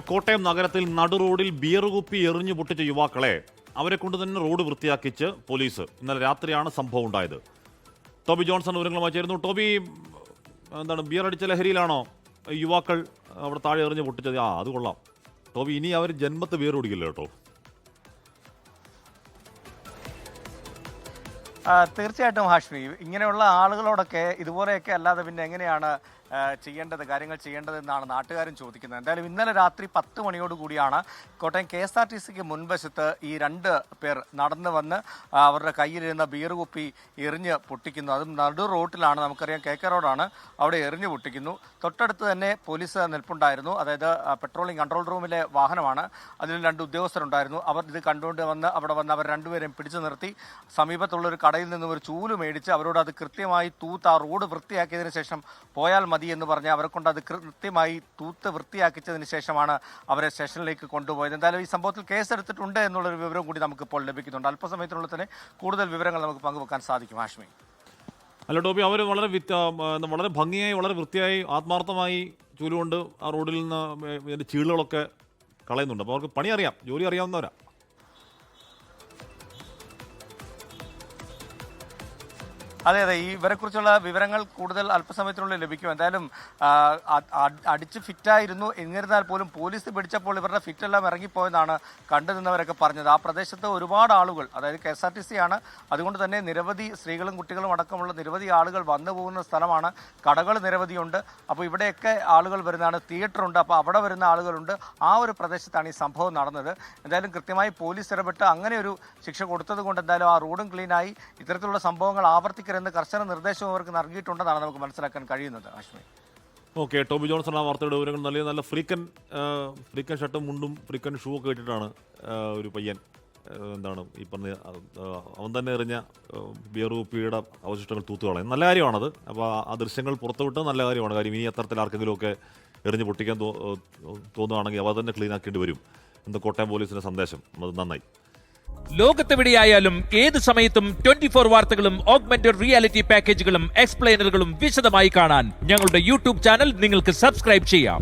കോട്ടയം നഗരത്തിൽ നടുറോഡിൽ ബിയർ കുപ്പി എറിഞ്ഞു പൊട്ടിച്ച യുവാക്കളെ അവരെ കൊണ്ട് തന്നെ റോഡ് വൃത്തിയാക്കിച്ച് പോലീസ്. ഇന്നലെ രാത്രിയാണ് സംഭവം ഉണ്ടായത്. ടോബി ജോൺസൺ വിവരങ്ങളുമായി ചേരുന്നു. ടോബി, എന്താണ് ബിയർ അടിച്ച ലഹരിയിലാണോ യുവാക്കൾ അവിടെ താഴെ എറിഞ്ഞ് പൊട്ടിച്ചത്? അത് കൊള്ളാം ടോബി. ഇനി അവർ ജന്മത്ത് ബിയർ കുടിക്കില്ല കേട്ടോ. തീർച്ചയായിട്ടും ഹാഷ്മി, ഇങ്ങനെയുള്ള ആളുകളോടൊക്കെ ഇതുപോലെയൊക്കെ അല്ലാതെ പിന്നെ എങ്ങനെയാണ് കാര്യങ്ങൾ ചെയ്യേണ്ടതെന്നാണ് നാട്ടുകാരും ചോദിക്കുന്നത്. എന്തായാലും ഇന്നലെ രാത്രി 10 മണിയോടുകൂടിയാണ് കോട്ടയം KSRTCക്ക് മുൻവശത്ത് ഈ 2 പേർ നടന്നു വന്ന് അവരുടെ കയ്യിലിരുന്ന ബിയർ കുപ്പി എറിഞ്ഞ് പൊട്ടിക്കുന്നു. അതും നടു റോട്ടിലാണ്, നമുക്കറിയാം KK റോഡാണ്, അവിടെ എറിഞ്ഞു പൊട്ടിക്കുന്നു. തൊട്ടടുത്ത് തന്നെ പോലീസ് നിൽപ്പുണ്ടായിരുന്നു. അതായത് പെട്രോളിംഗ് കൺട്രോൾ റൂമിലെ വാഹനമാണ്. അതിൽ 2 ഉദ്യോഗസ്ഥരുണ്ടായിരുന്നു. അവർ ഇത് കണ്ടുകൊണ്ട് വന്ന് അവിടെ വന്ന് അവർ 2 പേരെയും പിടിച്ചു നിർത്തി സമീപത്തുള്ളൊരു കടയിൽ നിന്നും ഒരു ചൂല് മേടിച്ച് അവരോട് അത് കൃത്യമായി ആ റോഡ് വൃത്തിയാക്കിയതിനു ശേഷം പോയാൽ മതി എന്ന് പറഞ്ഞ് അവരെ കൊണ്ട് അത് കൃത്യമായി വൃത്തിയാക്കിച്ചതിന് ശേഷമാണ് അവരെ സ്റ്റേഷനിലേക്ക് കൊണ്ടുപോയത്. എന്തായാലും ഈ സംഭവത്തിൽ കേസെടുത്തിട്ടുണ്ട് എന്നുള്ളൊരു വിവരം കൂടി നമുക്കിപ്പോൾ ലഭിക്കുന്നുണ്ട്. അല്പസമയത്തിനുള്ളിൽ തന്നെ കൂടുതൽ വിവരങ്ങൾ നമുക്ക് പങ്കുവെക്കാൻ സാധിക്കും. ഹാഷ്മി, അല്ല ടോബി, അവർ വളരെ ഭംഗിയായി, വളരെ വൃത്തിയായി, ആത്മാർത്ഥമായി ചൂലുകൊണ്ട് ആ റോഡിൽ നിന്ന് ഇതിൻ്റെ ചീളുകളൊക്കെ കളയുന്നുണ്ട്. അപ്പോൾ അവർക്ക് പണി അറിയാം, ജോലി അറിയാവുന്നവരാ. അതെ, ഈ ഇവരെക്കുറിച്ചുള്ള വിവരങ്ങൾ കൂടുതൽ അല്പസമയത്തിനുള്ളിൽ ലഭിക്കും. എന്തായാലും അടിച്ച് ഫിറ്റായിരുന്നു. എന്നിരുന്നാൽ പോലും പോലീസ് പിടിച്ചപ്പോൾ ഇവരുടെ ഫിറ്റെല്ലാം ഇറങ്ങിപ്പോയെന്നാണ് കണ്ടുനിന്നവരൊക്കെ പറഞ്ഞത്. ആ പ്രദേശത്ത് ഒരുപാട് ആളുകൾ, അതായത് KSRTC ആണ്, അതുകൊണ്ട് തന്നെ നിരവധി സ്ത്രീകളും കുട്ടികളും അടക്കമുള്ള നിരവധി ആളുകൾ വന്നു പോകുന്ന സ്ഥലമാണ്. കടകൾ നിരവധിയുണ്ട്. അപ്പോൾ ഇവിടെയൊക്കെ ആളുകൾ വരുന്നതാണ്. തിയേറ്ററുണ്ട്, അപ്പോൾ അവിടെ വരുന്ന ആളുകളുണ്ട്. ആ ഒരു പ്രദേശത്താണ് ഈ സംഭവം നടന്നത്. എന്തായാലും കൃത്യമായി പോലീസ് ഇടപെട്ട് അങ്ങനെ ഒരു ശിക്ഷ കൊടുത്തത് കൊണ്ട് എന്തായാലും ആ റോഡും ക്ലീനായി. ഇത്തരത്തിലുള്ള സംഭവങ്ങൾ ആവർത്തിക്കരുതെന്ന് കർശന നിർദ്ദേശവും അവർക്ക് നൽകിയിട്ടുണ്ടെന്നാണ് നമുക്ക് മനസ്സിലാക്കാൻ കഴിയുന്നത്. അശ്വിനി, ഓക്കെ. ടോബി ജോൺസൺ ആ വാർത്തയുടെ വിവരങ്ങൾ നല്ല ഫ്രീക്കൻ ഷർട്ടും മുണ്ടും ഫ്രീക്കൻ ഷൂ ഒക്കെ ഇട്ടിട്ടാണ് ഒരു പയ്യൻ, എന്താണ് ഈ പറഞ്ഞ, അവൻ തന്നെ എറിഞ്ഞ ബിയർ കുപ്പിയുടെ അവശിഷ്ടങ്ങൾ തൂത്തുകളയും. നല്ല കാര്യമാണത്. അപ്പോൾ ആ ദൃശ്യങ്ങൾ പുറത്തുവിട്ട് നല്ല കാര്യമാണ്. കാര്യം ഇനി അത്തരത്തിൽ ആർക്കെങ്കിലുമൊക്കെ എറിഞ്ഞ് പൊട്ടിക്കാൻ തോന്നുകയാണെങ്കിൽ അവ തന്നെ ക്ലീൻ ആക്കേണ്ടി വരും എന്ന് കോട്ടയം പോലീസിന്റെ സന്ദേശം. അത് നന്നായി. ലോകത്തെവിടെയായാലും ഏത് സമയത്തും 24 വാർത്തകളും ഓഗ്മെന്റഡ് റിയാലിറ്റി പാക്കേജുകളും എക്സ്പ്ലെയിനറുകളും വിശദമായി കാണാൻ ഞങ്ങളുടെ യൂട്യൂബ് ചാനൽ നിങ്ങൾക്ക് സബ്സ്ക്രൈബ് ചെയ്യാം.